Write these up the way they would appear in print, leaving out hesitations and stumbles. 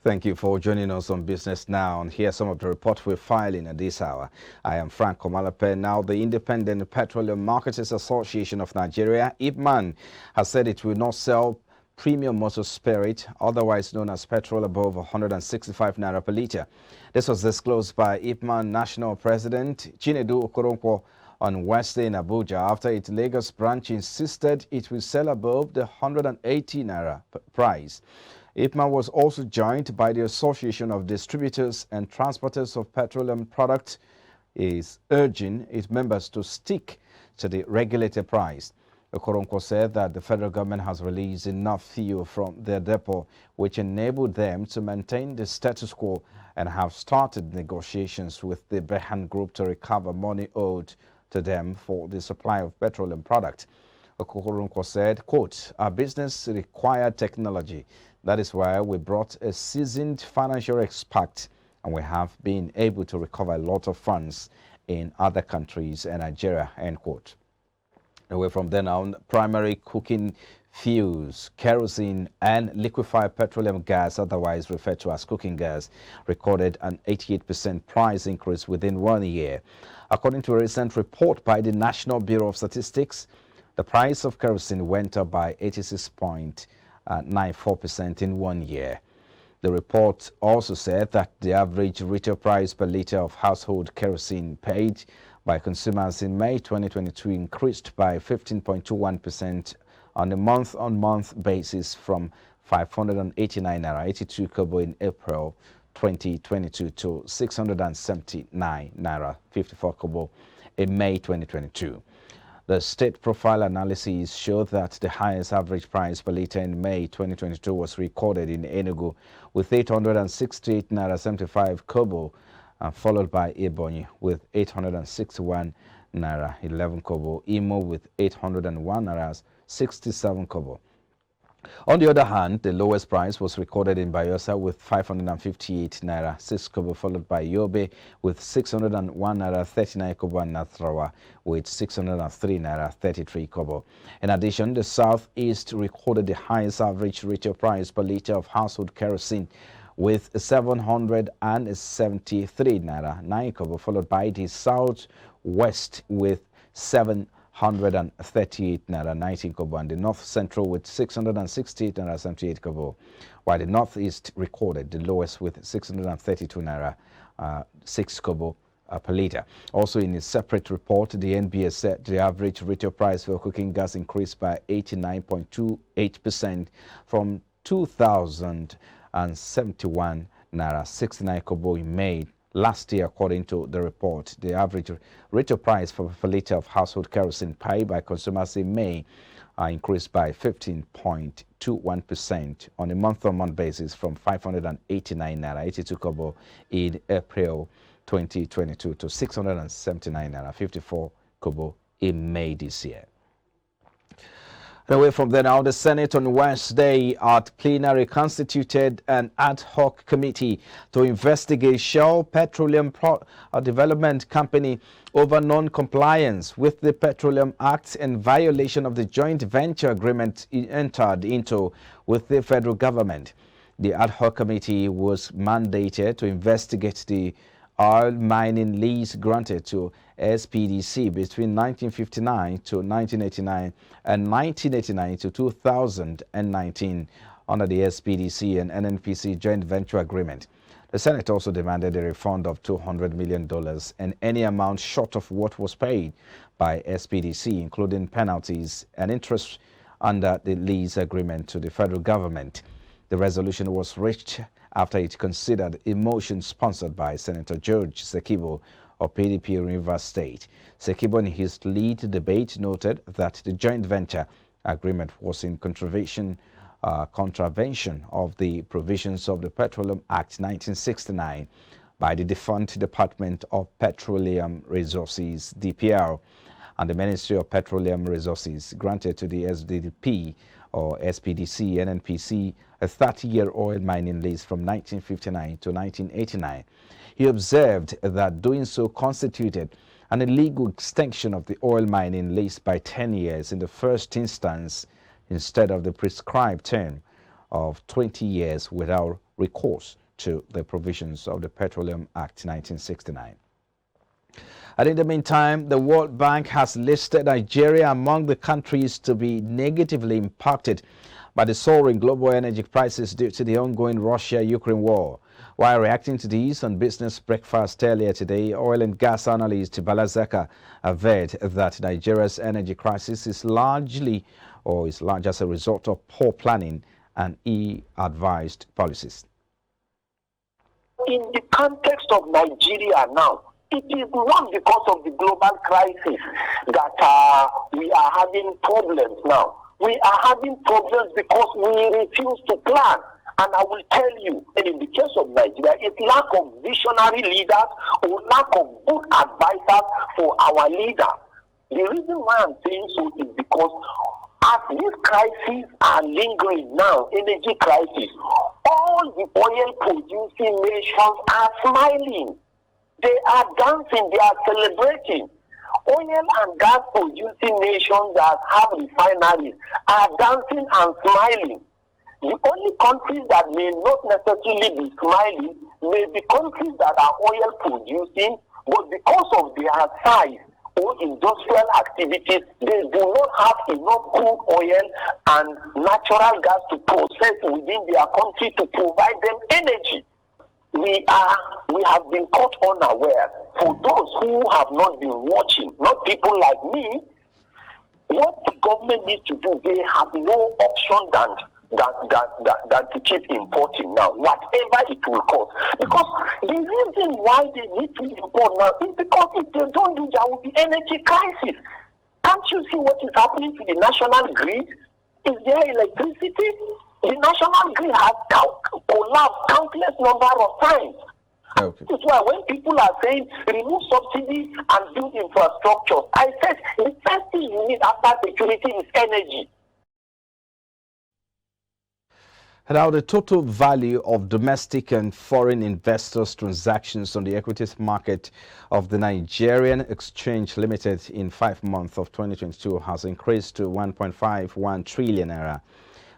Thank you for joining us on Business Now, and here are some of the reports we're filing at this hour. I am Frank Komalape. Now, the Independent Petroleum Marketers Association of Nigeria, IPMAN, has said it will not sell premium motor spirit, otherwise known as petrol, above 165 naira per litre. This was disclosed by IPMAN National President Chinedu Okoronkwo on Wednesday in Abuja after its Lagos branch insisted it will sell above the 180 naira price. IPMAN was also joined by the Association of Distributors and Transporters of Petroleum Products, is urging its members to stick to the regulated price. Okoronkwo said that the federal government has released enough fuel from their depot, which enabled them to maintain the status quo, and have started negotiations with the Behan Group to recover money owed to them for the supply of petroleum products. Okoronkwo said, quote, "Our business required technology. That is why we brought a seasoned financial expert, and we have been able to recover a lot of funds in other countries and Nigeria," end quote. Away from there now, primary cooking fuels, kerosene and liquefied petroleum gas, otherwise referred to as cooking gas, recorded an 88% price increase within 1 year. According to a recent report by the National Bureau of Statistics, the price of kerosene went up by 86.94% in 1 year. The report also said that the average retail price per litre of household kerosene paid by consumers in May 2022 increased by 15.21% on a month-on-month basis from 589 naira 82 kobo in April 2022 to 679 naira 54 kobo in May 2022. The state profile analysis showed that the highest average price per litre in May 2022 was recorded in Enugu with 868 naira 75 kobo, followed by Ebonyi with 861 naira 11 kobo, Imo with 801 naira 67 kobo. On the other hand, the lowest price was recorded in Bayelsa with 558 naira 6 kobo, followed by Yobe with 601 naira 39 kobo, and Nasarawa with 603 naira 33 kobo. In addition, the southeast recorded the highest average retail price per litre of household kerosene with 773 naira 9 kobo, followed by the southwest with 738 naira 19 kobo, and the north central with 668 naira 78 kobo, while the northeast recorded the lowest with 632 naira 6 kobo per litre. Also, in a separate report, the NBS said the average retail price for cooking gas increased by 89.28% from 2,071 naira 69 kobo in May last year. According to the report, the average retail price for a litre of household kerosene paid by consumers in May increased by 15.21% on a month-on-month basis from 589 naira 82 kobo in April 2022 to 679 naira 54 kobo in May this year. Away from there now, the Senate on Wednesday at plenary constituted an ad hoc committee to investigate Shell Petroleum Development Company over non-compliance with the Petroleum Act and violation of the joint venture agreement it entered into with the federal government. The ad hoc committee was mandated to investigate the oil mining lease granted to SPDC between 1959 to 1989 and 1989 to 2019 under the SPDC and NNPC joint venture agreement. The Senate also demanded a refund of $200 million and any amount short of what was paid by SPDC, including penalties and interest under the lease agreement, to the federal government. The resolution was reached after it considered a motion sponsored by Senator George Sekibo of PDP Rivers State. Sekibo, in his lead debate, noted that the joint venture agreement was in contravention of the provisions of the Petroleum Act 1969 by the defunct Department of Petroleum Resources, DPR, and the Ministry of Petroleum Resources, granted to the SDP or SPDC NNPC a 30-year oil mining lease from 1959 to 1989. He observed that doing so constituted an illegal extension of the oil mining lease by 10 years in the first instance, instead of the prescribed term of 20 years without recourse to the provisions of the Petroleum Act 1969. And in the meantime, the World Bank has listed Nigeria among the countries to be negatively impacted by the soaring global energy prices due to the ongoing Russia-Ukraine war. While reacting to this on Business Breakfast earlier today, oil and gas analyst Balazaka averred that Nigeria's energy crisis is large as a result of poor planning and ill-advised policies. In the context of Nigeria now, it is not because of the global crisis that we are having problems now. We are having problems because we refuse to plan. And I will tell you, in the case of Nigeria, it's lack of visionary leaders or lack of good advisors for our leaders. The reason why I'm saying so is because as these crises are lingering now, energy crisis, all the oil-producing nations are smiling. They are dancing, they are celebrating. Oil and gas producing nations that have refineries are dancing and smiling. The only countries that may not necessarily be smiling may be countries that are oil producing, but because of their size or industrial activities, they do not have enough crude oil and natural gas to process within their country to provide them energy. We have been caught unaware. For those who have not been watching, not people like me, what the government needs to do, they have no option than to keep importing now, whatever it will cost. Because the reason why they need to import now is because if they don't do, there will be energy crisis. Can't you see what is happening to the national grid? Is there electricity? The national grid has collapsed countless number of times. Okay. That's why when people are saying remove subsidies and build infrastructure, I said the first thing you need after security is energy. Now, the total value of domestic and foreign investors' transactions on the equities market of the Nigerian Exchange Limited in 5 months of 2022 has increased to 1.51 trillion naira,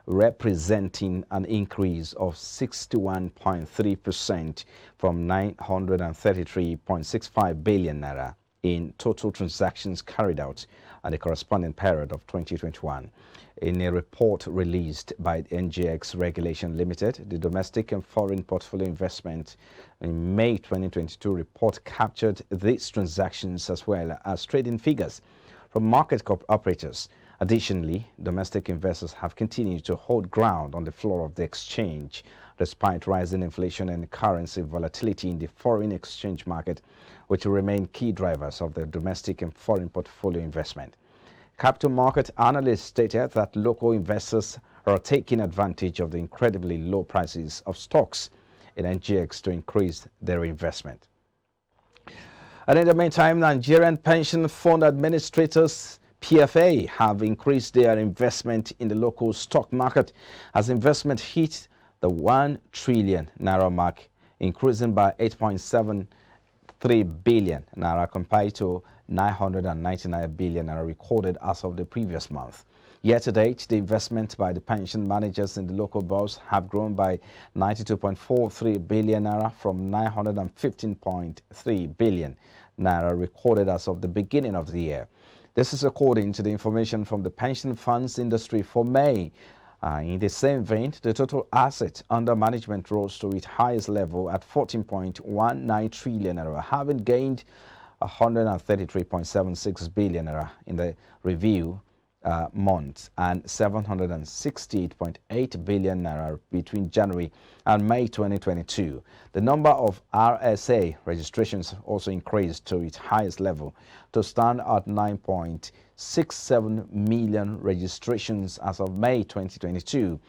representing an increase of 61.3% from 933.65 billion naira in total transactions carried out at the corresponding period of 2021. In a report released by NGX Regulation Limited, the domestic and foreign portfolio investment in May 2022 report captured these transactions as well as trading figures from market operators. Additionally, domestic investors have continued to hold ground on the floor of the exchange despite rising inflation and currency volatility in the foreign exchange market, which remain key drivers of the domestic and foreign portfolio investment. Capital market analysts stated that local investors are taking advantage of the incredibly low prices of stocks in NGX to increase their investment. And in the meantime, Nigerian Pension Fund Administrators PFA have increased their investment in the local stock market as investment hit the 1 trillion naira mark, increasing by 8.73 billion naira compared to 999 billion naira recorded as of the previous month. Year to date, the investment by the pension managers in the local bourse have grown by 92.43 billion naira from 915.3 billion naira recorded as of the beginning of the year. This is according to the information from the pension funds industry for May. In the same vein, the total assets under management rose to its highest level at 14.19 trillion naira, having gained 133.76 billion naira in the review months and 768.8 billion naira between January and May 2022. The number of RSA registrations also increased to its highest level to stand at 9.67 million registrations as of May 2022.